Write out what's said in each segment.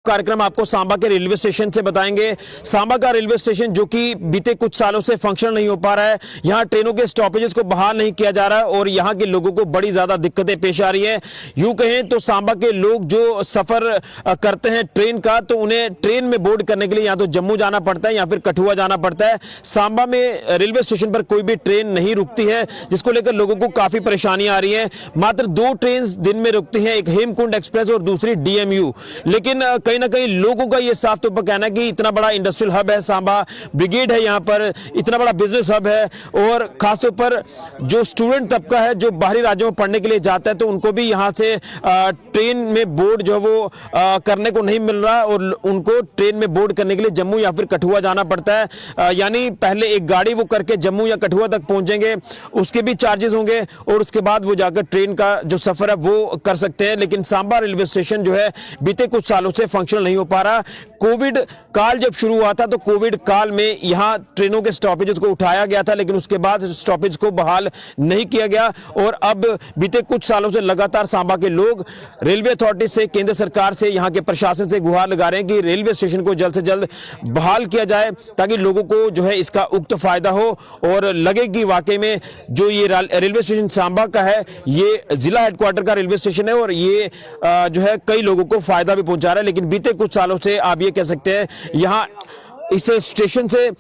कार्यक्रम आपको सांबा के रेलवे स्टेशन से बताएंगे। सांबा का रेलवे स्टेशन जो कि बीते कुछ सालों से फंक्शनल नहीं हो पा रहा है, यहां ट्रेनों के स्टॉपेजेस को बहाल नहीं किया जा रहा है और यहां के लोगों को बड़ी ज्यादा दिक्कतें पेश आ रही है। यूं कहें तो सांबा के लोग जो सफर करते हैं ट्रेन का, तो उन्हें ट्रेन में बोर्ड करने के लिए या तो जम्मू जाना पड़ता है या फिर कठुआ जाना पड़ता है। सांबा में रेलवे स्टेशन पर कोई भी ट्रेन नहीं रुकती है, जिसको लेकर लोगों को काफी परेशानियां आ रही है। मात्र 2 ट्रेन दिन में रुकती हैं, एक हेमकुंड एक्सप्रेस और दूसरी DMU। लेकिन कहीं ना कहीं लोगों का यह साफ तौर पर कहना है कि इतना बड़ा इंडस्ट्रियल हब है सांबा, ब्रिगेड है, यहां पर इतना बड़ा बिजनेस हब है और खासतौर पर जो स्टूडेंट तबका है जो बाहरी राज्यों में पढ़ने के लिए जाता है, तो उनको भी यहां से ट्रेन में बोर्ड जो वो करने को नहीं मिल रहा और उनको ट्रेन में बोर्ड करने के लिए जम्मू या फिर कठुआ जाना पड़ता है। यानी पहले एक गाड़ी वो करके जम्मू या कठुआ तक पहुंचेंगे, उसके भी चार्जेस होंगे और उसके बाद वो जाकर ट्रेन का जो सफर है वो कर सकते हैं। लेकिन सांबा रेलवे स्टेशन जो है बीते कुछ सालों से फंक्शनल नहीं हो पा रहा। कोविड काल जब शुरू हुआ था तो कोविड काल में यहां ट्रेनों के स्टॉपेजेस को उठाया गया था, लेकिन उसके बाद स्टॉपेज को बहाल नहीं किया गया और अब बीते कुछ सालों से लगातार सांबा के लोग रेलवे अथॉरिटी से, केंद्र सरकार से, यहां के प्रशासन से गुहार लगा रहे हैं कि रेलवे स्टेशन को जल्द से जल्द बहाल किया जाए ताकि लोगों को जो है इसका उक्त फायदा हो और लगे कि वाकई में जो ये रेलवे स्टेशन सांबा का है ये जिला हेडक्वार्टर का रेलवे स्टेशन है और ये जो है कई लोगों को फायदा भी पहुंचा रहा है। लेकिन बीते कुछ सालों से आप ये कह सकते हैं यहां इस स्टेशन से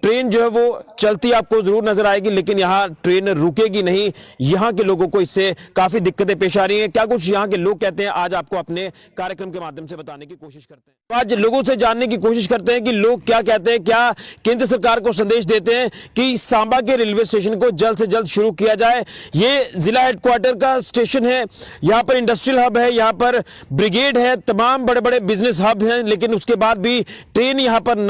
ट्रेन जो है वो चलती आपको जरूर नजर आएगी, लेकिन यहाँ ट्रेन रुकेगी नहीं। यहाँ के लोगों को इससे काफी दिक्कतें पेश आ रही हैं। क्या कुछ यहाँ के लोग कहते हैं आज आपको अपने कार्यक्रम के माध्यम से बताने की कोशिश करते हैं। आज लोगों से जानने की कोशिश करते हैं कि लोग क्या कहते हैं, क्या केंद्र सरकार को संदेश देते हैं कि सांबा के रेलवे स्टेशन को जल्द से जल्द शुरू किया जाए। ये जिला हेडक्वार्टर का स्टेशन है, यहाँ पर इंडस्ट्रियल हब है, यहाँ पर ब्रिगेड है, तमाम बड़े बड़े बिजनेस हब हैं, लेकिन उसके बाद भी ट्रेन यहाँ पर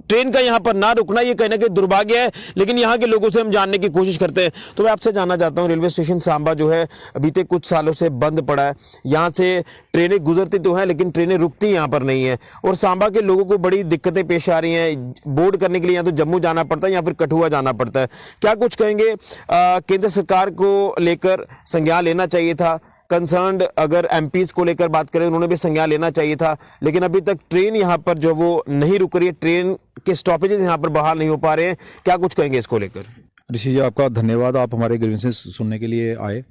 ट्रेन का यहाँ पर ना रुकना ये कहने के दुर्भाग्य है। लेकिन यहाँ के लोगों से हम जानने की कोशिश करते हैं। तो मैं आपसे जानना चाहता हूँ, रेलवे स्टेशन सांबा जो है बीते कुछ सालों से बंद पड़ा है, यहाँ से ट्रेनें गुजरती तो हैं लेकिन ट्रेनें रुकती यहाँ पर नहीं है और सांबा के लोगों को बड़ी दिक्कतें पेश आ रही हैं। बोर्ड करने के लिए या तो जम्मू जाना पड़ता है या फिर कठुआ जाना पड़ता है। क्या कुछ कहेंगे, केंद्र सरकार को लेकर संज्ञान लेना चाहिए था, कंसर्न्ड अगर MPs को लेकर बात करें उन्होंने भी संज्ञान लेना चाहिए था, लेकिन अभी तक ट्रेन यहाँ पर जो वो नहीं रुक रही है, ट्रेन के स्टॉपेजेस यहाँ पर बहाल नहीं हो पा रहे हैं। क्या कुछ कहेंगे इसको लेकर? ऋषि जी आपका धन्यवाद, आप हमारे ग्रीवेंसेस सुनने के लिए आए।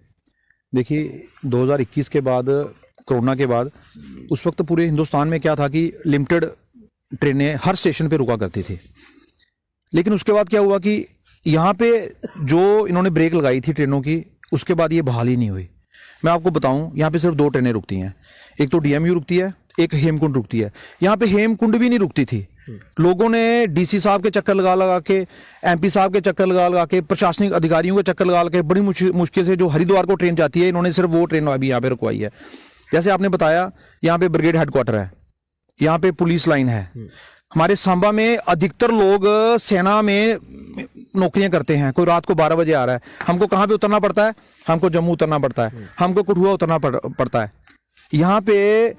देखिए 2021 के बाद, कोरोना के बाद, उस वक्त पूरे हिंदुस्तान में क्या था कि लिमिटेड ट्रेनें हर स्टेशन पे रुका करती थी। लेकिन उसके बाद क्या हुआ कि यहाँ पे जो इन्होंने ब्रेक लगाई थी ट्रेनों की, उसके बाद ये बहाल ही नहीं हुई। मैं आपको बताऊं, यहाँ पे सिर्फ 2 ट्रेनें रुकती हैं, एक तो DMU रुकती है, एक हेमकुंड रुकती है। यहाँ पे हेमकुंड भी नहीं रुकती थी। लोगों ने DC साहब के चक्कर लगा के, MP साहब के चक्कर लगा के, प्रशासनिक अधिकारियों के चक्कर लगा के बड़ी मुश्किल से जो हरिद्वार को ट्रेन जाती है, इन्होंने सिर्फ वो ट्रेन अभी यहाँ पे रुकवाई है। जैसे आपने बताया, यहाँ पे ब्रिगेड हेडक्वार्टर है, यहाँ पे पुलिस लाइन है। हमारे सांबा में अधिकतर लोग सेना में नौकरियां करते हैं। कोई रात को 12 बजे आ रहा है, हमको कहाँ पे उतरना पड़ता है? हमको जम्मू उतरना पड़ता है, हमको कठुआ उतरना पड़ता है। यहाँ पे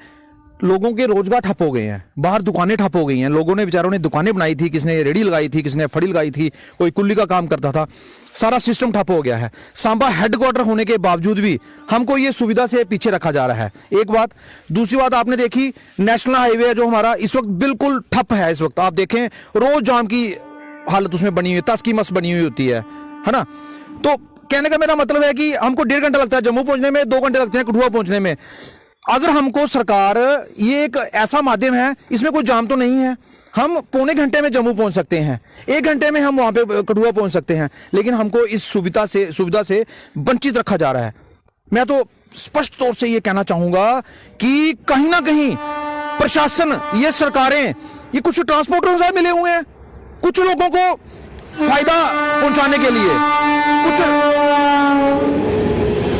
लोगों के रोजगार ठप हो गए हैं, बाहर दुकानें ठप हो गई हैं। लोगों ने, बेचारों ने दुकानें बनाई थी, किसने रेडी लगाई थी, किसने फड़ी लगाई थी, कोई कुल्ली का काम करता था, सारा सिस्टम ठप हो गया है। सांबा हेडक्वार्टर होने के बावजूद भी हमको ये सुविधा से पीछे रखा जा रहा है, एक बात। दूसरी बात आपने देखी, नेशनल हाईवे जो हमारा इस वक्त बिल्कुल ठप है। इस वक्त आप देखें रोज जाम की हालत उसमें बनी हुई, तस की मस बनी हुई होती है ना। तो कहने का मेरा मतलब है कि हमको 1.5 घंटा लगता है जम्मू पहुंचने में, 2 घंटे लगते हैं कठुआ पहुंचने में। अगर हमको सरकार, ये एक ऐसा माध्यम है, इसमें कोई जाम तो नहीं है, हम पौने घंटे में जम्मू पहुंच सकते हैं, 1 घंटे में हम वहां पे कठुआ पहुंच सकते हैं, लेकिन हमको इस सुविधा से वंचित रखा जा रहा है। मैं तो स्पष्ट तौर से ये कहना चाहूंगा कि कहीं ना कहीं प्रशासन, ये सरकारें, ये कुछ ट्रांसपोर्टरों से मिले हुए हैं, कुछ लोगों को फायदा पहुंचाने के लिए,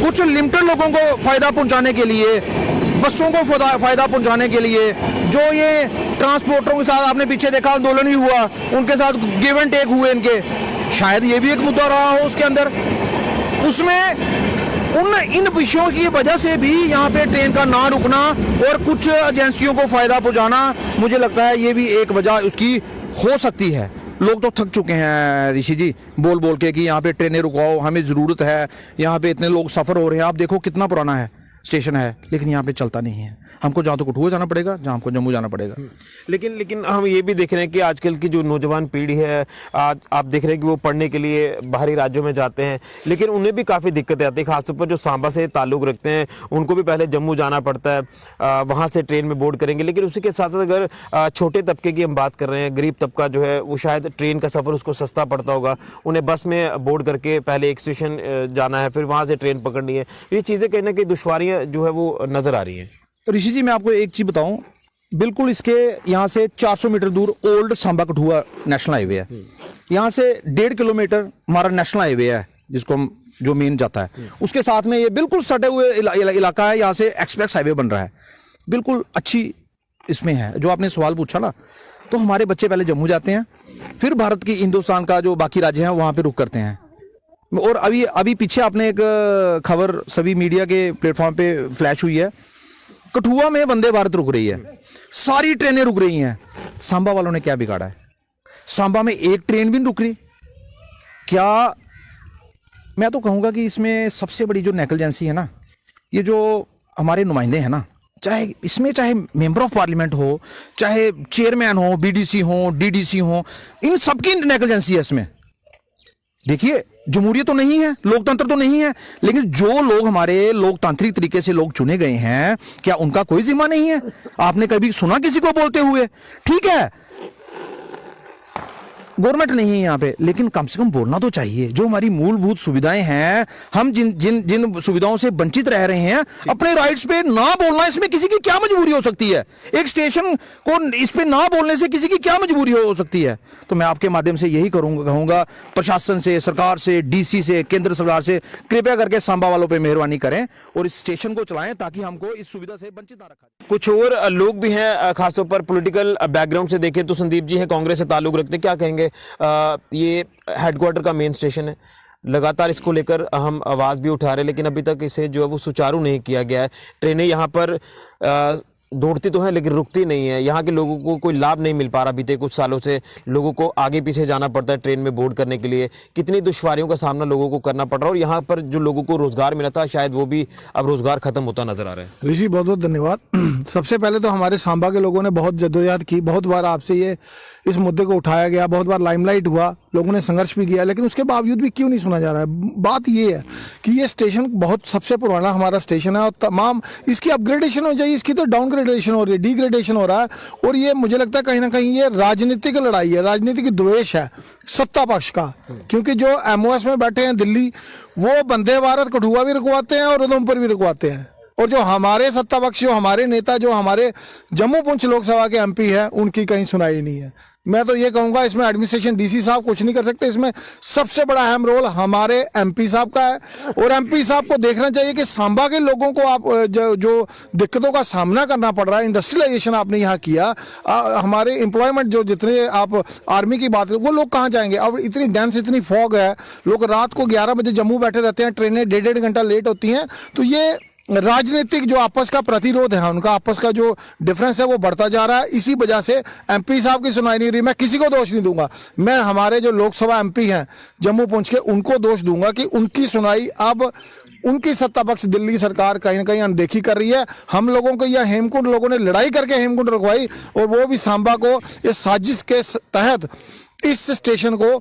कुछ लिमिटेड लोगों को फायदा पहुंचाने के लिए, बसों को फायदा पहुंचाने के लिए, जो ये ट्रांसपोर्टरों के साथ आपने पीछे देखा आंदोलन भी हुआ, उनके साथ गिव एंड टेक हुए इनके, शायद ये भी एक मुद्दा रहा हो उसके अंदर। उसमें इन विषयों की वजह से भी यहाँ पे ट्रेन का ना रुकना और कुछ एजेंसियों को फायदा पहुंचाना, मुझे लगता है ये भी एक वजह उसकी हो सकती है। लोग तो थक चुके हैं ऋषि जी बोल के कि यहाँ पे ट्रेनें रुकवाओ, हमें ज़रूरत है, यहाँ पे इतने लोग सफ़र हो रहे हैं। आप देखो कितना पुराना है, स्टेशन है, लेकिन यहाँ पे चलता नहीं है। हमको जहाँ तो कठुआ जाना पड़ेगा, जहाँ हमको जम्मू जाना पड़ेगा। लेकिन हम ये भी देख रहे हैं कि आजकल की जो नौजवान पीढ़ी है, आज आप देख रहे हैं कि वो पढ़ने के लिए बाहरी राज्यों में जाते हैं, लेकिन उन्हें भी काफ़ी दिक्कतें आती हैं। खासतौर पर जो सांबा से ताल्लुक़ रखते हैं उनको भी पहले जम्मू जाना पड़ता है, वहाँ से ट्रेन में बोर्ड करेंगे। लेकिन उसी के साथ साथ अगर छोटे तबके की हम बात कर रहे हैं, गरीब तबका जो है वो शायद ट्रेन का सफ़र उसको सस्ता पड़ता होगा, उन्हें बस में बोर्ड करके पहले एक स्टेशन जाना है, फिर वहाँ से ट्रेन पकड़नी है। ये चीज़ें कहीं ना कहीं दुश्वारियाँ जो है वो नज़र आ रही हैं। ऋषि जी, मैं आपको एक चीज़ बताऊं, बिल्कुल इसके यहाँ से 400 मीटर दूर old Samba Kathua national highway है। यहाँ से 1.5 किलोमीटर हमारा नेशनल हाईवे है, जिसको हम जो मेन जाता है, उसके साथ में ये बिल्कुल सटे हुए इलाका है। यहाँ से एक्सप्रेस हाईवे बन रहा है, बिल्कुल अच्छी इसमें है। जो आपने सवाल पूछा ना, तो हमारे बच्चे पहले जम्मू जाते हैं, फिर भारत की हिंदुस्तान का जो बाकी राज्य हैं वहाँ पर रुक करते हैं। और अभी पीछे आपने एक खबर सभी मीडिया के प्लेटफॉर्म पे फ्लैश हुई है, कठुआ में वंदे भारत रुक रही है, सारी ट्रेनें रुक रही हैं। सांबा वालों ने क्या बिगाड़ा है? सांबा में एक ट्रेन भी नहीं रुक रही। क्या, मैं तो कहूँगा कि इसमें सबसे बड़ी जो नेग्लिजेंसी है ना, ये जो हमारे नुमाइंदे हैं ना, चाहे मेंबर ऑफ पार्लियामेंट हो, चाहे चेयरमैन हो, बीडीसी हो, डीडीसी हो, इन सबकी नेग्लिजेंसी है इसमें। देखिए, जमहूरियत तो नहीं है, लोकतंत्र तो नहीं है, लेकिन जो लोग हमारे लोकतांत्रिक तरीके से लोग चुने गए हैं, क्या उनका कोई जिम्मा नहीं है? आपने कभी सुना किसी को बोलते हुए? ठीक है, गवर्नमेंट नहीं है यहाँ पे, लेकिन कम से कम बोलना तो चाहिए। जो हमारी मूलभूत सुविधाएं हैं, हम जिन सुविधाओं से वंचित रह रहे हैं, अपने राइट्स पे ना बोलना, इसमें किसी की क्या मजबूरी हो सकती है? एक स्टेशन को इस पे ना बोलने से किसी की क्या मजबूरी हो सकती है? तो मैं आपके माध्यम से यही कहूंगा प्रशासन से, सरकार से, डीसी से, केंद्र सरकार से, कृपया करके सांबा वालों पर मेहरबानी करें और इस स्टेशन को चलाएं, ताकि हमको इस सुविधा से वंचित ना रखा जाए। कुछ और लोग भी हैं, खासतौर पर पॉलिटिकल बैकग्राउंड से देखें तो संदीप जी हैं, कांग्रेस से ताल्लुक रखते हैं, क्या कहेंगे? ये हेडक्वार्टर का मेन स्टेशन है, लगातार इसको लेकर हम आवाज़ भी उठा रहे हैं, लेकिन अभी तक इसे जो है वो सुचारू नहीं किया गया है। ट्रेनें यहाँ पर दौड़ती तो हैं, लेकिन रुकती नहीं है। यहाँ के लोगों को कोई लाभ नहीं मिल पा रहा। बीते कुछ सालों से लोगों को आगे पीछे जाना पड़ता है ट्रेन में बोर्ड करने के लिए। कितनी दुश्वारियों का सामना लोगों को करना पड़ रहा है, और यहाँ पर जो लोगों को रोजगार मिला था, शायद वो भी अब रोजगार खत्म होता नजर आ रहा है। ऋषि, बहुत बहुत धन्यवाद। सबसे पहले तो हमारे सांबा के लोगों ने बहुत जद्दोजहद की, बहुत बार आपसे ये इस मुद्दे को उठाया गया, बहुत बार लाइमलाइट हुआ, लोगों ने संघर्ष भी किया, लेकिन उसके बावजूद भी क्यों नहीं सुना जा रहा है? बात ये है कि ये स्टेशन बहुत सबसे पुराना हमारा स्टेशन है, और तमाम इसकी अपग्रेडेशन हो जाए, इसकी तो डाउनग्रेडेशन हो रही है, डिग्रेडेशन हो रहा है। और ये मुझे लगता है कहीं ना कहीं ये राजनीतिक लड़ाई है, राजनीतिक द्वेष है सत्ता पक्ष का। क्योंकि जो एमओएस में बैठे हैं दिल्ली, वो वंदे भारत कठुआ भी रुकवाते हैं और उधमपुर भी रुकवाते हैं, और जो हमारे सत्ता पक्ष, जो हमारे नेता, जो हमारे जम्मू पुंछ लोकसभा के एमपी है, उनकी कहीं सुनाई नहीं है। मैं तो ये कहूँगा, इसमें एडमिनिस्ट्रेशन, डीसी साहब कुछ नहीं कर सकते। इसमें सबसे बड़ा अहम रोल हमारे एमपी साहब का है, और एमपी साहब को देखना चाहिए कि सांबा के लोगों को आप जो दिक्कतों का सामना करना पड़ रहा है, इंडस्ट्रियलाइजेशन आपने यहाँ किया, हमारे एम्प्लॉयमेंट जो जितने आप आर्मी की बात, वो लोग कहाँ जाएंगे? अब इतनी डेंस, इतनी फॉग है, लोग रात को 11 बजे जम्मू बैठे रहते हैं, ट्रेनें 1.5 घंटा लेट होती हैं। तो ये राजनीतिक जो आपस का प्रतिरोध है, उनका आपस का जो डिफरेंस है, वो बढ़ता जा रहा है। इसी वजह से एमपी साहब की सुनाई नहीं रही। मैं किसी को दोष नहीं दूंगा, मैं हमारे जो लोकसभा एमपी हैं जम्मू पुंछ के, उनको दोष दूंगा कि उनकी सुनाई अब उनकी सत्ता पक्ष दिल्ली सरकार कहीं ना कहीं अनदेखी कर रही है। हम लोगों को यह हेमकुंड लोगों ने लड़ाई करके हेमकुंड रखवाई, और वो भी सांबा को इस साजिश के तहत इस स्टेशन को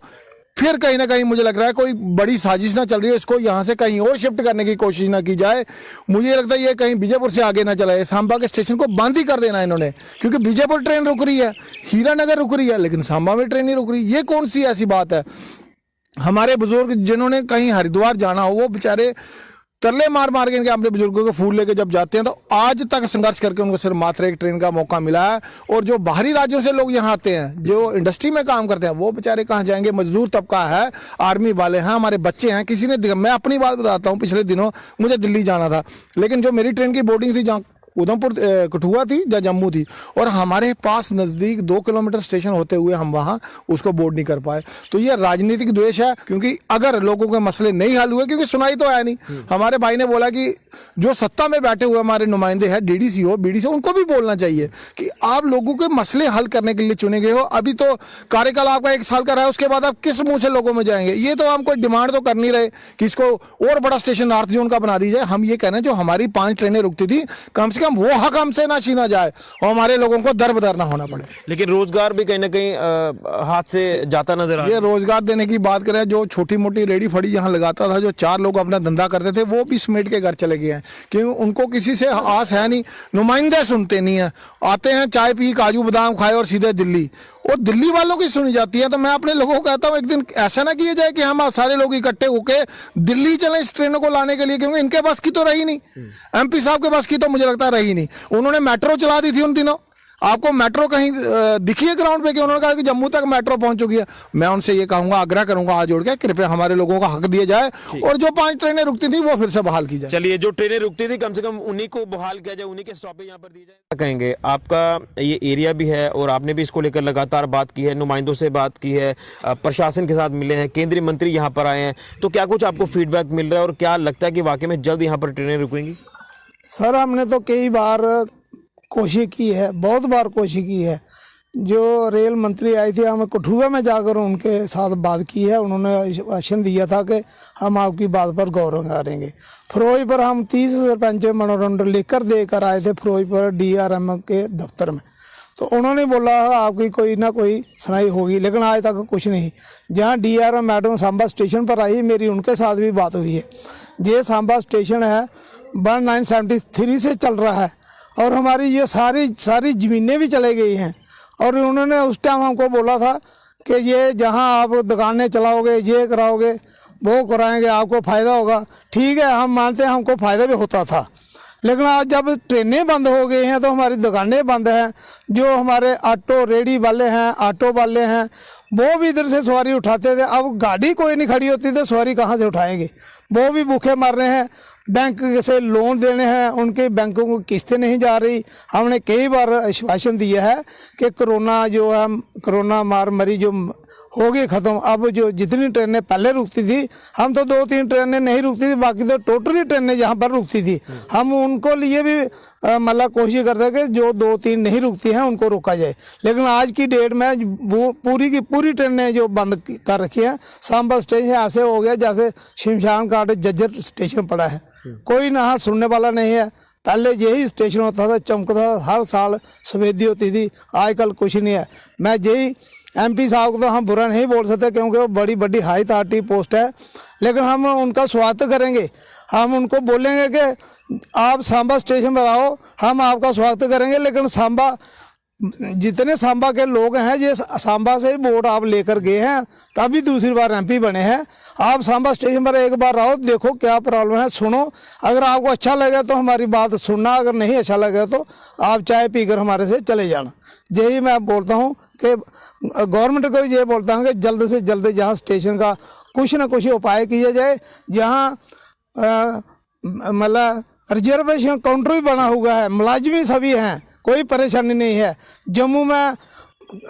फिर कहीं ना कहीं मुझे लग रहा है कोई बड़ी साजिश ना चल रही है, इसको यहाँ से कहीं और शिफ्ट करने की कोशिश ना की जाए। मुझे लगता है ये कहीं बीजेपुर से आगे ना चला है, सांबा के स्टेशन को बंद ही कर देना इन्होंने, क्योंकि बीजेपुर ट्रेन रुक रही है, हीरानगर रुक रही है, लेकिन सांबा में ट्रेन नहीं रुक रही। ये कौन सी ऐसी बात है? हमारे बुजुर्ग जिन्होंने कहीं हरिद्वार जाना हो, वो बेचारे तरले मार मार के इनके अपने बुजुर्गों को फूल लेके जब जाते हैं, तो आज तक संघर्ष करके उनको सिर्फ मात्र एक ट्रेन का मौका मिला है। और जो बाहरी राज्यों से लोग यहाँ आते हैं, जो इंडस्ट्री में काम करते हैं, वो बेचारे कहाँ जाएंगे? मजदूर तबका है, आर्मी वाले हैं, हमारे बच्चे हैं। किसी ने, मैं अपनी बात बताता हूँ, पिछले दिनों मुझे दिल्ली जाना था, लेकिन जो मेरी ट्रेन की बोर्डिंग थी, जहाँ उधमपुर कठुआ थी या जम्मू थी, और हमारे पास नज़दीक 2 किलोमीटर स्टेशन होते हुए हम वहाँ उसको बोर्ड नहीं कर पाए। तो ये राजनीतिक द्वेष है, क्योंकि अगर लोगों के मसले नहीं हल हुए, क्योंकि सुनाई तो है नहीं। हमारे भाई ने बोला कि जो सत्ता में बैठे हुए हमारे नुमाइंदे हैं, डीडीसी हो, बीडीसी, उनको भी बोलना चाहिए कि आप लोगों के मसले हल करने के लिए चुने गए हो। अभी तो कार्यकाल आपका 1 साल का रहा है, उसके बाद आप किस मुंह से लोगों में जाएंगे? ये तो हम कोई डिमांड तो कर नहीं रहे कि इसको और बड़ा स्टेशन नॉर्थ जोन का बना दी जाए। हम ये कह रहे हैं जो हमारी 5 ट्रेनें रुकती थी, कम से कम वो हक हमसे ना छीना जाए और हमारे लोगों को दर बदर ना होना पड़े। लेकिन रोजगार भी कहीं ना कहीं हाथ से जाता नजर आ रहा ये रोजगार देने की बात करें, जो छोटी मोटी रेडी फड़ी यहाँ लगाता था, जो 4 लोग अपना धंधा करते थे, वो भी समेट के घर चले गए हैं, क्योंकि उनको किसी से आस है नहीं, नुमाइंदे सुनते नहीं है, आते हैं चाय पी काजू बादाम खाए और सीधे दिल्ली, और दिल्ली वालों की सुनी जाती है। तो मैं अपने लोगों को कहता हूँ एक दिन ऐसा ना किया जाए कि हम सारे लोग इकट्ठे होकर दिल्ली चलें इस ट्रेनों को लाने के लिए, क्योंकि इनके पास की तो रही नहीं, MP साहब के पास की तो मुझे लगता है रही नहीं। उन्होंने मेट्रो चला दी थी उन दिनों, आपको मेट्रो कहीं दिखी है ग्राउंड पे कि उन्होंने कहा कि जम्मू तक मेट्रो पहुंच चुकी है? मैं उनसे ये कहूंगा, आग्रह करूंगा हाथ जोड़ के, कृपया हमारे लोगों का हक दिया जाए और जो 5 ट्रेनें रुकती थी वो फिर से बहाल की जाए। चलिए, जो ट्रेनें रुकती थी कम से कम उन्हीं को बहाल किया जाए, उन्हीं के स्टॉपेज यहाँ पर दी जाए। क्या कहेंगे, आपका ये एरिया भी है और आपने भी इसको लेकर लगातार बात की है, नुमाइंदों से बात की है, प्रशासन के साथ मिले हैं, केंद्रीय मंत्री यहाँ पर आए हैं, तो क्या कुछ आपको फीडबैक मिल रहा है और क्या लगता है कि वाकई में जल्द यहाँ पर ट्रेनें रुकेंगी? सर, हमने तो कई बार कोशिश की है, बहुत बार कोशिश की है। जो रेल मंत्री आई थी, हमें कठुआ में जाकर उनके साथ बात की है, उन्होंने आश्वासन दिया था कि हम आपकी बात पर गौर करेंगे। फिरोजपुर हम 30 सरपंच मेमोरेंडम लिखकर देकर आए थे फिरोजपुर DRM के दफ्तर में, तो उन्होंने बोला आपकी कोई ना कोई सुनाई होगी, लेकिन आज तक कुछ नहीं। जहाँ DRM मैडम सांबा स्टेशन पर आई, मेरी उनके साथ भी बात हुई है। ये सांबा स्टेशन है 1973 से चल रहा है और हमारी ये सारी ज़मीनें भी चले गई हैं, और उन्होंने उस टाइम हमको बोला था कि ये जहाँ आप दुकानें चलाओगे, ये कराओगे, वो कराएंगे, आपको फ़ायदा होगा। ठीक है, हम मानते हैं हमको फ़ायदा भी होता था, लेकिन आज जब ट्रेनें बंद हो गई हैं तो हमारी दुकानें बंद हैं। जो हमारे ऑटो रेडी वाले हैं, ऑटो वाले हैं, वो भी इधर से सवारी उठाते थे। अब गाड़ी कोई नहीं खड़ी होती तो सवारी कहाँ से उठाएंगे? वो भी भूखे मर रहे हैं। बैंक से लोन देने हैं, उनके बैंकों को किस्तें नहीं जा रही। हमने कई बार आश्वासन दिया है कि कोरोना जो है, कोरोना महामारी जो हो गई ख़त्म, अब जो जितनी ट्रेनें पहले रुकती थी, हम तो 2-3 ट्रेनें नहीं रुकती थी, बाकी तो टोटली ट्रेनें यहाँ पर रुकती थी, हम उनको लिए भी मतलब कोशिश करते हैं कि जो 2-3 नहीं रुकती हैं उनको रोका जाए। लेकिन आज की डेट में वो पूरी की पूरी ट्रेनें जो बंद कर रखी हैं। सांबा स्टेशन ऐसे हो गया जैसे शमशान घाट जज्जर स्टेशन पड़ा है, कोई ना सुनने वाला नहीं है। पहले यही स्टेशन होता था, चमकता था, हर साल सफेदी होती थी, आजकल कुछ नहीं है। मैं यही MP साहब को तो हम बुरा नहीं बोल सकते, क्योंकि वो बड़ी बड़ी हाई अथॉरिटी पोस्ट है, लेकिन हम उनका स्वागत करेंगे। हम उनको बोलेंगे कि आप सांबा स्टेशन पर आओ, हम आपका स्वागत करेंगे, लेकिन सांबा जितने सांबा के लोग हैं, ये सांबा से ही वोट आप लेकर गए हैं, तभी दूसरी बार MP बने हैं। आप सांबा स्टेशन पर एक बार आओ, देखो क्या प्रॉब्लम है, सुनो। अगर आपको अच्छा लगे तो हमारी बात सुनना, अगर नहीं अच्छा लगे तो आप चाय पीकर हमारे से चले जाना। यही मैं बोलता हूँ कि गवर्नमेंट को भी ये बोलता हूँ कि जल्द से जल्द जहाँ स्टेशन का कुछ ना कुछ उपाय किया जाए, जहाँ मतलब रिजर्वेशन काउंटर भी बना हुआ है, मुलाजिम सभी हैं, कोई परेशानी नहीं है। जम्मू में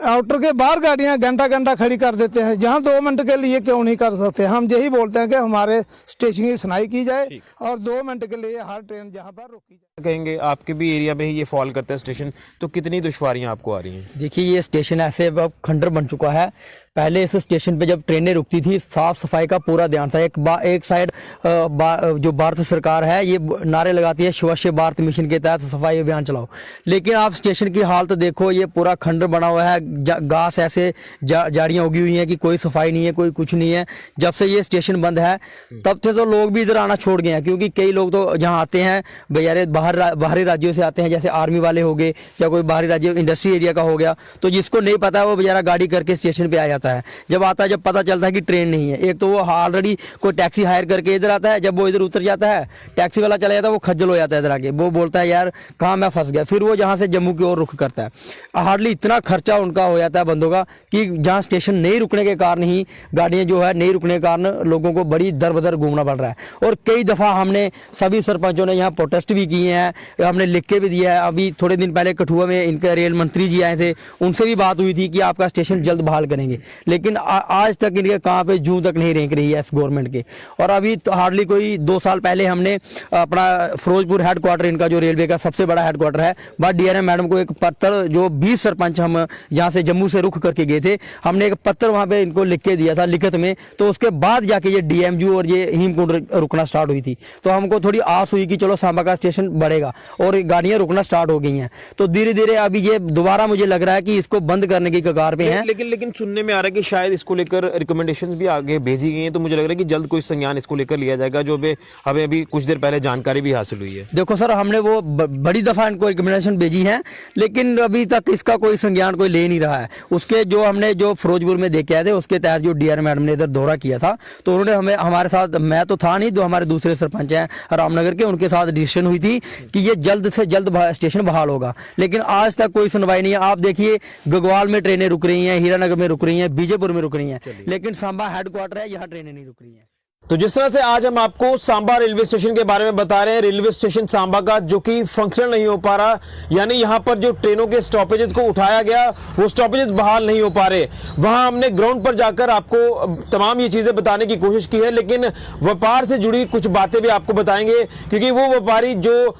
आउटर के बाहर गाड़ियां घंटा खड़ी कर देते हैं, जहां 2 मिनट के लिए क्यों नहीं कर सकते? हम यही बोलते हैं कि हमारे स्टेशन की सुनाई की जाए और 2 मिनट के लिए हर ट्रेन जहां पर रुकी जाए। कहेंगे आपके भी एरिया में ही ये फॉल करता है स्टेशन, तो कितनी दुश्वारियां आपको आ रही हैं? देखिए, ये स्टेशन ऐसे अब खंडर बन चुका है। पहले इस स्टेशन पे जब ट्रेनें रुकती थी, साफ सफाई का पूरा ध्यान था। एक साइड जो भारत सरकार है ये नारे लगाती है स्वच्छ भारत मिशन के तहत सफाई अभियान चलाओ, लेकिन आप स्टेशन की हालत देखो, ये पूरा खंडर बना हुआ है, घास ऐसे झाड़ियाँ उगी हुई हैं कि कोई सफाई नहीं है, कोई कुछ नहीं है। जब से ये स्टेशन बंद है तब से तो लोग भी इधर आना छोड़ गए हैं, क्योंकि कई लोग तो जहाँ आते हैं बेचारे बाहरी राज्यों से आते हैं, जैसे आर्मी वाले हो गए या कोई बाहरी राज्य इंडस्ट्री एरिया का हो गया, तो जिसको नहीं पता है वो बेचारा गाड़ी करके स्टेशन पे आ जाता है। जब आता है, जब पता चलता है कि ट्रेन नहीं है, एक तो वो ऑलरेडी कोई टैक्सी हायर करके इधर आता है, जब वो इधर उतर जाता है, टैक्सी वाला चला जाता है, वो खज्जल हो जाता है इधर आके, वो बोलता है यार कहाँ मैं फंस गया, फिर वो जहाँ से जम्मू की ओर रुख करता है। हार्डली इतना खर्चा उनका हो जाता है बंदों का कि जहाँ स्टेशन नहीं रुकने के कारण ही गाड़ियाँ जो है नहीं रुकने के कारण लोगों को बड़ी दर बदर घूमना पड़ रहा है। और कई दफ़ा हमने सभी सरपंचों ने यहाँ प्रोटेस्ट भी किए हैं, हमने लिख के भी दिया है। अभी थोड़े दिन पहले कठुआ में इनके रेल मंत्री जी आए थे, उनसे भी बात हुई थी कि आपका स्टेशन जल्द बहाल करेंगे, लेकिन आज तक इनके कहाँ पे जूं तक नहीं रेंक रही है इस गवर्नमेंट के। और अभी तो हार्डली कोई 2 साल पहले हमने अपना फिरोजपुर हेडक्वार्टर, इनका जो रेलवे का सबसे बड़ा हेडक्वार्टर है, वह डीआरएम मैडम को एक पत्र, जो 20 सरपंच हम यहाँ से जम्मू से रुख करके गए थे, हमने एक पत्र वहाँ पे इनको लिख के दिया था लिखित में। तो उसके बाद जाके ये डीएमयू और ये हेमकुंड रुकना स्टार्ट हुई थी। तो हमको थोड़ी आस हुई कि चलो सांबा का स्टेशन बढ़ेगा, और गाड़ियाँ रुकना स्टार्ट हो गई हैं। तो धीरे धीरे अभी ये दोबारा मुझे लग रहा है कि इसको बंद करने की कगार पे हैं। लेकिन सुनने में आ रहा है कि शायद इसको लेकर रिकमेंडेशंस भी आगे भेजी गई हैं, तो मुझे लग रहा है कि जल्द कोई संज्ञान इसको लेकर लिया जाएगा, जो हमें अभी कुछ देर पहले जानकारी भी हासिल हुई है। देखो सर, हमने वो बड़ी दफा इनको रिकमेंडेशन भेजी है, लेकिन अभी तक इसका कोई संज्ञान कोई ले नहीं रहा है। उसके जो हमने जो फिरोजपुर में देखे आए थे, उसके तहत जो डीआर मैडम ने इधर दौरा किया था, तो उन्होंने हमारे साथ, मैं तो था नहीं, जो हमारे दूसरे सरपंच हैं रामनगर के, उनके साथ डिसीजन हुई थी कि ये जल्द से जल्द स्टेशन बहाल होगा। लेकिन आज तक कोई सुनवाई नहीं है। आप देखिए, गगवाल में ट्रेनें रुक रही हैं, हीरानगर में रुक रही हैं, बीजेपुर में रुक रही हैं, लेकिन सांबा हेडक्वार्टर है, यहाँ ट्रेनें नहीं रुक रही हैं। तो जिस तरह से आज हम आपको सांबा रेलवे स्टेशन के बारे में बता रहे हैं, रेलवे स्टेशन सांबा का जो कि फंक्शन नहीं हो पा रहा, यानी यहां पर जो ट्रेनों के स्टॉपेजेस को उठाया गया, वो स्टॉपेजेस बहाल नहीं हो पा रहे। वहां हमने ग्राउंड पर जाकर आपको तमाम ये चीजें बताने की कोशिश की है, लेकिन व्यापार से जुड़ी कुछ बातें भी आपको बताएंगे, क्योंकि वो व्यापारी जो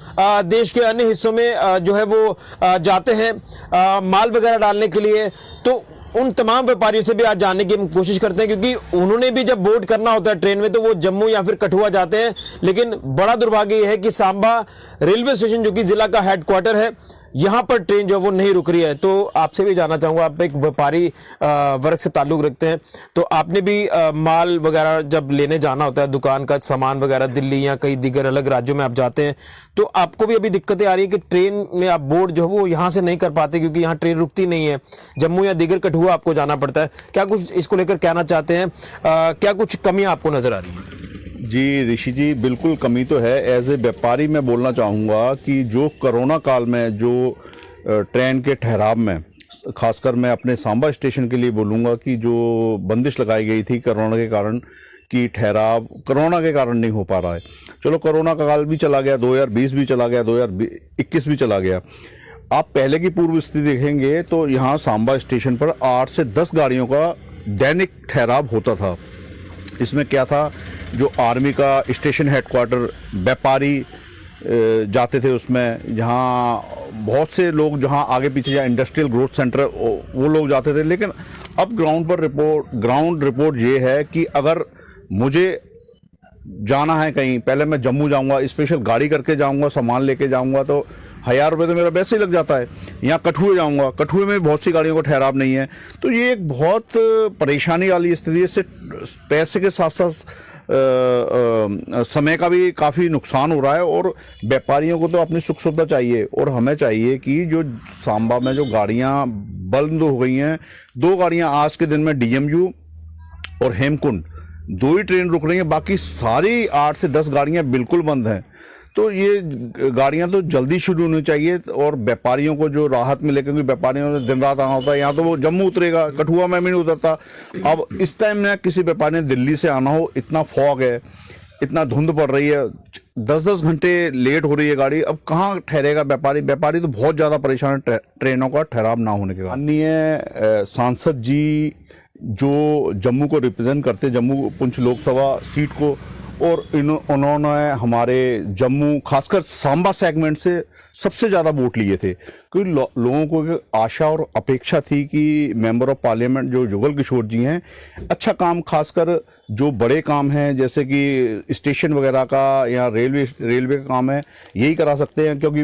देश के अन्य हिस्सों में जो है वो जाते हैं माल वगैरह डालने के लिए, तो उन तमाम व्यापारियों से भी आज जानने की हम कोशिश करते हैं, क्योंकि उन्होंने भी जब बोर्ड करना होता है ट्रेन में, तो वो जम्मू या फिर कठुआ जाते हैं। लेकिन बड़ा दुर्भाग्य यह है कि सांबा रेलवे स्टेशन, जो कि जिला का हेडक्वार्टर है, यहां पर ट्रेन जो वो नहीं रुक रही है। तो आपसे भी जानना चाहूंगा, आप एक व्यापारी वर्ग से ताल्लुक रखते हैं, तो आपने भी माल वगैरह जब लेने जाना होता है, दुकान का सामान वगैरह, दिल्ली या कई दिगर अलग राज्यों में आप जाते हैं, तो आपको भी अभी दिक्कतें आ रही है कि ट्रेन में आप बोर्ड जो है वो यहाँ से नहीं कर पाते, क्योंकि यहाँ ट्रेन रुकती नहीं है, जम्मू या दिगर कठुआ आपको जाना पड़ता है। क्या कुछ इसको लेकर कहना चाहते हैं? क्या कुछ कमियां आपको नजर आ रही है? जी ऋषि जी, बिल्कुल कमी तो है। एज ए व्यापारी मैं बोलना चाहूँगा कि जो कोरोना काल में जो ट्रेन के ठहराव में, खासकर मैं अपने सांबा स्टेशन के लिए बोलूँगा कि जो बंदिश लगाई गई थी कोरोना के कारण, कि ठहराव कोरोना के कारण नहीं हो पा रहा है। चलो, कोरोना का काल भी चला गया, 2020 भी चला गया, 2021 भी चला गया। आप पहले की पूर्व स्थिति देखेंगे तो यहाँ सांबा स्टेशन पर 8 से 10 गाड़ियों का दैनिक ठहराव होता था। इसमें क्या था, जो आर्मी का स्टेशन हेडक्वार्टर, व्यापारी जाते थे उसमें, जहाँ बहुत से लोग, जहाँ आगे पीछे जहाँ इंडस्ट्रियल ग्रोथ सेंटर वो लोग जाते थे। लेकिन अब ग्राउंड रिपोर्ट ये है कि अगर मुझे जाना है कहीं, पहले मैं जम्मू जाऊंगा, स्पेशल गाड़ी करके जाऊंगा, सामान लेके जाऊंगा, तो 1000 रुपये तो मेरा वैसे ही लग जाता है। यहाँ कठुए जाऊंगा, कठुए में बहुत सी गाड़ियों का ठहराव नहीं है, तो ये एक बहुत परेशानी वाली स्थिति है। इससे पैसे के साथ साथ समय का भी काफ़ी नुकसान हो रहा है, और व्यापारियों को तो अपनी सुख सुविधा चाहिए, और हमें चाहिए कि जो सांबा में जो गाड़ियाँ बंद हो गई हैं, 2 गाड़ियाँ आज के दिन में डीएमयू और हेमकुंड 2 ही ट्रेन रुक रही हैं, बाकी सारी 8 से 10 गाड़ियाँ बिल्कुल बंद हैं। तो ये गाड़ियां तो जल्दी शुरू होनी चाहिए, और व्यापारियों को जो राहत मिले, क्योंकि व्यापारियों ने दिन रात आना होता है। यहाँ तो वो जम्मू उतरेगा, कठुआ में भी नहीं उतरता। अब इस टाइम में किसी व्यापारी ने दिल्ली से आना हो, इतना फॉग है, इतना धुंध पड़ रही है, 10-10 घंटे लेट हो रही है गाड़ी, अब कहाँ ठहरेगा व्यापारी तो बहुत ज़्यादा परेशान है ट्रेनों का ठहराव ना होने के कारण। माननीय सांसद जी जो जम्मू को रिप्रेजेंट करते, जम्मू पुंछ लोकसभा सीट को, और उन्होंने हमारे जम्मू, खासकर सांबा सेगमेंट से सबसे ज़्यादा वोट लिए थे, क्योंकि लोगों को एक आशा और अपेक्षा थी कि मेंबर ऑफ पार्लियामेंट जो जुगल किशोर जी हैं, अच्छा काम, खासकर जो बड़े काम हैं जैसे कि स्टेशन वगैरह का या रेलवे का काम है, यही करा सकते हैं। क्योंकि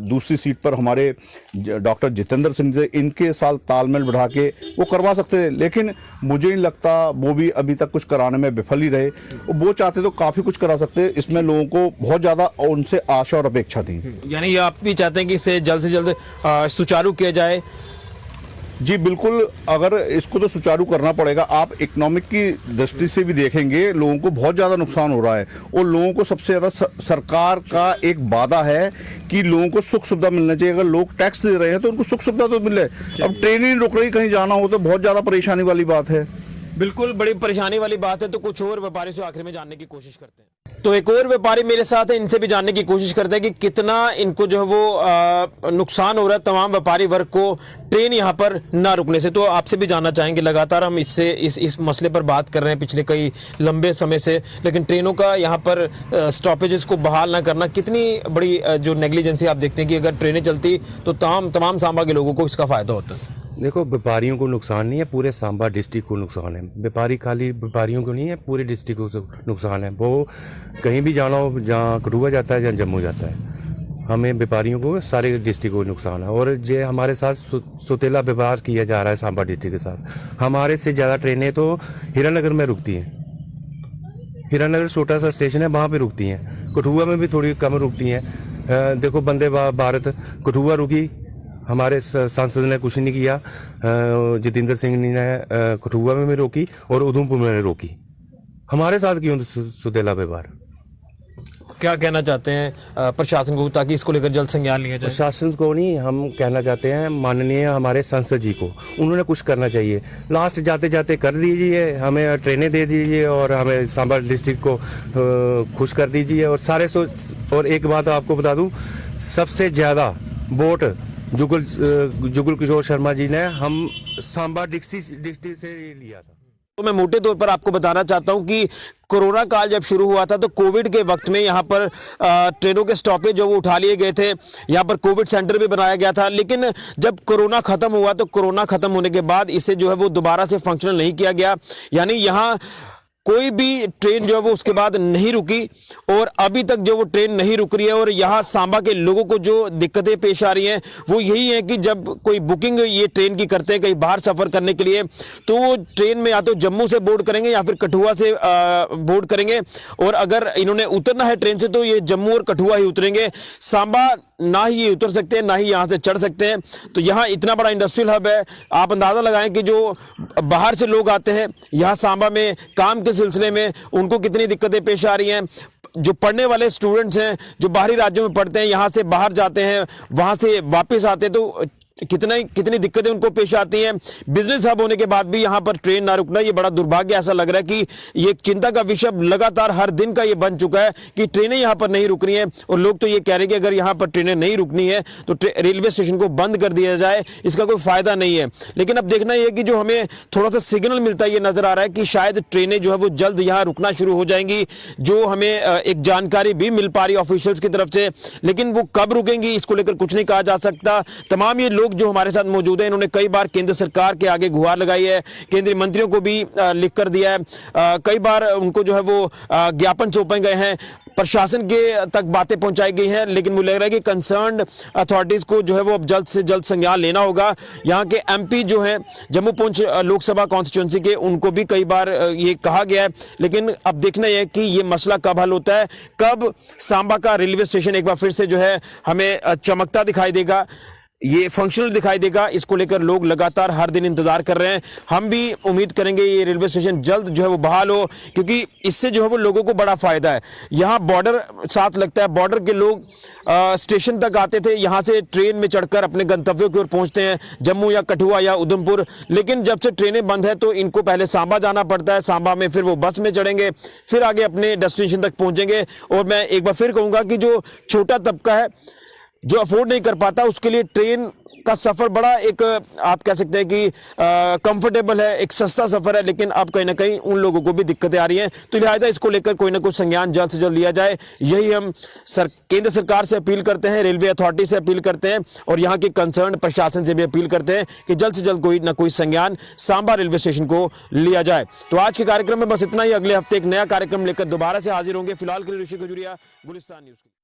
दूसरी सीट पर हमारे डॉक्टर जितेंद्र सिंह से इनके साथ तालमेल बढ़ा के वो करवा सकते थे, लेकिन मुझे नहीं लगता वो भी अभी तक कुछ कराने में विफल ही रहे। वो चाहते तो काफ़ी कुछ करा सकते, इसमें लोगों को बहुत ज़्यादा उनसे आशा और अपेक्षा थी। यानी आप भी चाहते हैं कि इसे जल्द से जल्द सुचारू किया जाए? जी बिल्कुल, अगर इसको तो सुचारू करना पड़ेगा। आप इकोनॉमिक की दृष्टि से भी देखेंगे, लोगों को बहुत ज़्यादा नुकसान हो रहा है, और लोगों को सबसे ज़्यादा सरकार का एक वादा है कि लोगों को सुख सुविधा मिलना चाहिए। अगर लोग टैक्स दे रहे हैं तो उनको सुख सुविधा तो मिले। अब ट्रेन ही रुक रही, कहीं जाना हो तो बहुत ज़्यादा परेशानी वाली बात है। बिल्कुल बड़ी परेशानी वाली बात है। तो कुछ और व्यापारी से आखिर में जानने की कोशिश करते हैं। तो एक और व्यापारी मेरे साथ है, इनसे भी जानने की कोशिश करते हैं कि कितना इनको जो है वो नुकसान हो रहा है तमाम व्यापारी वर्ग को ट्रेन यहाँ पर ना रुकने से। तो आपसे भी जानना चाहेंगे, लगातार हम इस मसले पर बात कर रहे हैं पिछले कई लंबे समय से, लेकिन ट्रेनों का यहाँ पर स्टॉपेजेस को बहाल ना करना कितनी बड़ी जो नेग्लिजेंसी आप देखते हैं कि अगर ट्रेनें चलती तो तमाम सांबा के लोगों को इसका फायदा होता है। देखो, व्यापारियों को नुकसान नहीं है, पूरे सांबा डिस्ट्रिक्ट को नुकसान है। व्यापारी खाली व्यापारियों को नहीं है, पूरे डिस्ट्रिक्ट को नुकसान है। वो कहीं भी जाना हो, जहाँ कठुआ जाता है, जहाँ जम्मू जाता है, हमें व्यापारियों को सारे डिस्ट्रिक्ट को नुकसान है। और जो हमारे साथ सुतेला व्यवहार किया जा रहा है सांबा डिस्ट्रिक्ट के साथ। हमारे से ज़्यादा ट्रेनें तो हीरानगर में रुकती हैं। हीरानगर छोटा सा स्टेशन है, वहाँ पर रुकती हैं। कठुआ में भी थोड़ी कम रुकती हैं। देखो, वंदे भारत कठुआ रुकी, हमारे सांसद ने कुछ नहीं किया। जितेंद्र सिंह ने कठुआ में भी रोकी और उधमपुर में रोकी। हमारे साथ क्यों सुतेला व्यवहार? क्या कहना चाहते हैं प्रशासन को ताकि इसको लेकर जल्द संज्ञान लिया जाए? प्रशासन को नहीं, हम कहना चाहते हैं माननीय हमारे सांसद जी को, उन्होंने कुछ करना चाहिए। लास्ट जाते जाते कर दीजिए, हमें ट्रेनें दे दीजिए और हमें सांबा डिस्ट्रिक्ट को खुश कर दीजिए। और और एक बात आपको बता दूं, सबसे ज़्यादा वोट जुगल किशोर शर्मा जी ने हम सांबा डिस्ट्रिक्ट से लिया था। तो मैं मोटे तौर पर आपको बताना चाहता हूं कि कोरोना काल जब शुरू हुआ था तो कोविड के वक्त में यहाँ पर ट्रेनों के स्टॉपेज जो वो उठा लिए गए थे, यहाँ पर कोविड सेंटर भी बनाया गया था। लेकिन जब कोरोना खत्म हुआ तो कोरोना खत्म होने के बाद इसे जो है वो दोबारा से फंक्शनल नहीं किया गया, यानी यहाँ कोई भी ट्रेन जो है वो उसके बाद नहीं रुकी और अभी तक जो वो ट्रेन नहीं रुक रही है। और यहाँ सांबा के लोगों को जो दिक्कतें पेश आ रही हैं वो यही है कि जब कोई बुकिंग ये ट्रेन की करते हैं कहीं बाहर सफ़र करने के लिए, तो वो ट्रेन में या तो जम्मू से बोर्ड करेंगे या फिर कठुआ से बोर्ड करेंगे। और अगर इन्होंने उतरना है ट्रेन से तो ये जम्मू और कठुआ ही उतरेंगे, सांबा ना ही ये उतर सकते हैं ना ही यहाँ से चढ़ सकते हैं। तो यहाँ इतना बड़ा इंडस्ट्रियल हब है, आप अंदाज़ा लगाएं कि जो बाहर से लोग आते हैं यहाँ सांबा में काम के सिलसिले में, उनको कितनी दिक्कतें पेश आ रही हैं। जो पढ़ने वाले स्टूडेंट्स हैं जो बाहरी राज्यों में पढ़ते हैं, यहाँ से बाहर जाते हैं, वहाँ से वापस आते हैं, तो कितनी दिक्कतें उनको पेश आती हैं। बिजनेस हब होने के बाद भी यहाँ पर ट्रेन ना रुकना ये बड़ा दुर्भाग्य ऐसा लग रहा है कि ये एक चिंता का विषय लगातार हर दिन का ये बन चुका है कि ट्रेनें यहाँ पर नहीं रुक रही हैं। और लोग तो ये कह रहे हैं कि अगर यहाँ पर ट्रेनें नहीं रुकनी है तो रेलवे स्टेशन को बंद कर दिया जाए, इसका कोई फायदा नहीं है। लेकिन अब देखना यह कि जो हमें थोड़ा सा सिग्नल मिलता है, ये नजर आ रहा है कि शायद ट्रेनें जो है वो जल्द यहाँ रुकना शुरू हो जाएंगी, जो हमें एक जानकारी भी मिल पा रही है ऑफिशियल्स की तरफ से। लेकिन वो कब रुकेंगी इसको लेकर कुछ नहीं कहा जा सकता। तमाम ये लोग जो हमारे साथ मौजूद हैं, इन्होंने कई बार केंद्र सरकार के आगे गुहार लगाई है, केंद्रीय मंत्रियों को भी लिख कर दिया है, कई बार उनको जो है वो ज्ञापन सौंपे गए हैं, प्रशासन के तक बातें पहुंचाई गई हैं। लेकिन मुझे लग रहा है कि कंसर्न्ड अथॉरिटीज को जो है वो अब जल्द से जल्द संज्ञान लेना होगा। यहाँ के एमपी जो हैं जम्मू पुंछ लोकसभा कॉन्स्टिट्यूंसी के, उनको भी कई बार ये कहा गया है। लेकिन अब देखना यह है कि ये मसला कब हल होता है, कब सांबा का रेलवे स्टेशन एक बार फिर से जो है हमें चमकता दिखाई देगा, ये फंक्शनल दिखाई देगा। इसको लेकर लोग लगातार हर दिन इंतजार कर रहे हैं। हम भी उम्मीद करेंगे ये रेलवे स्टेशन जल्द जो है वो बहाल हो, क्योंकि इससे जो है वो लोगों को बड़ा फायदा है। यहाँ बॉर्डर साथ लगता है, बॉर्डर के लोग स्टेशन तक आते थे, यहाँ से ट्रेन में चढ़कर अपने गंतव्यों की ओर पहुँचते हैं, जम्मू या कठुआ या उधमपुर। लेकिन जब से ट्रेनें बंद है तो इनको पहले सांबा जाना पड़ता है, सांबा में फिर वो बस में चढ़ेंगे, फिर आगे अपने डेस्टिनेशन तक पहुँचेंगे। और मैं एक बार फिर कहूँगा कि जो छोटा तबका है जो अफोर्ड नहीं कर पाता, उसके लिए ट्रेन का सफ़र बड़ा एक आप कह सकते हैं कि कंफर्टेबल है, एक सस्ता सफ़र है। लेकिन अब कहीं ना कहीं उन लोगों को भी दिक्कतें आ रही हैं, तो लिहाजा इसको लेकर कोई ना कोई संज्ञान जल्द से जल्द लिया जाए। यही हम केंद्र सरकार से अपील करते हैं, रेलवे अथॉरिटी से अपील करते हैं और यहाँ के कंसर्न प्रशासन से भी अपील करते हैं कि जल्द से जल्द कोई ना कोई संज्ञान सांबा रेलवे स्टेशन को लिया जाए। तो आज के कार्यक्रम में बस इतना ही। अगले हफ्ते एक नया कार्यक्रम लेकर दोबारा से हाजिर होंगे। फिलहाल के लिए ऋषि खजूरिया, गुलिस्तान न्यूज़।